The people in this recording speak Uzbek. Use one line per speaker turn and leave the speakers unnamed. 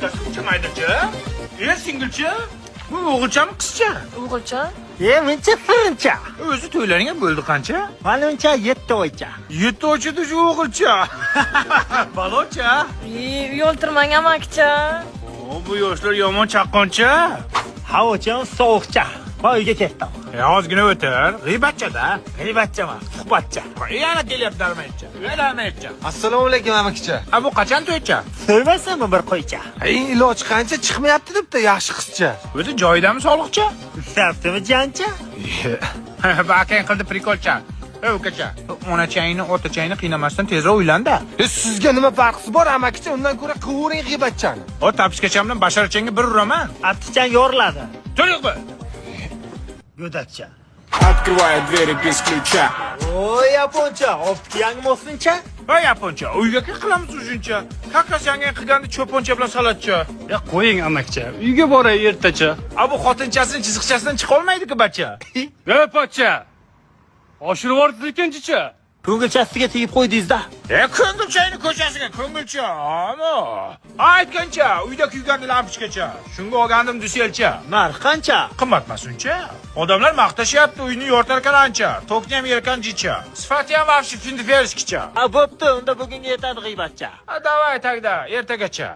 ochkasi uncha maydacha? Singilchi? Bu o'g'ilchami, qizcha?
O'g'ilcha?
Mencha sirincha.
O'zi to'ylaring bo'ldi qancha?
Manimcha 7 oycha.
7 oychada shu o'g'ilcha. Balocha.
Uy o'ltirmang amakicha.
Bu yoshlar yomon chaqqoncha.
Havocham sovuqcha. Va uyga ketdim.
Ozgina o'tir. G'iybatcha-da.
G'iybatchaman, suhbatcha.
Yana kelyapti armaycha. Armaycha.
Assalomu alaykum amakicha.
Bu qachon to'ycha?
So'ymasanmi bir qo'ycha?
Iloji qancha chiqmayapti debdi yaxshi qizcha.
O'zi joyidami sog'liqcha?
Ushlabdimi jancha?
Bakang qildi prikolcha. Ukacha, onachangni, otachangni qiynamasdan tezroq uylanda.
Sizga nima farqi bor amakicha? Undan ko'ra qivering g'iybatchani.
O tapishgacha bilan basharachangga bir uraman.
Attichan yoriladi.
To'liq bu.
Go'dakcha.
Открывает двери без ключа.
Voy yaponcha, optiyangmi o'sincha?
Va yaponcha, uyga qilamiz uzuncha. Kakasanga qilganda cho'poncha bilan salatcha.
Ya qo'ying amakcha, uyga boray ertacha.
Bu xotinchasining chiziqchasidan chiqa olmaydi-ku bacha.
Ya pochcha. Oshirib yubordi ekanchicha.
Ko'ngilchasiga tegib qo'ydingiz-da.
Ko'ngilchangni ko'chasiga, ko'ngilcha. Ama. Aytgancha, uyda kuygan lampochkacha. Shunga olgandim duselcha.
Narx qancha?
Qimmatmas uncha. Odamlar maqtashyapti uyni yortarkan ancha. Tokni ham yerkan jicha. Sifati ham vafshi findiferskicha.
Bo'pti, unda bugunga yetadi g'iybatcha.
Davay tagda, ertagacha.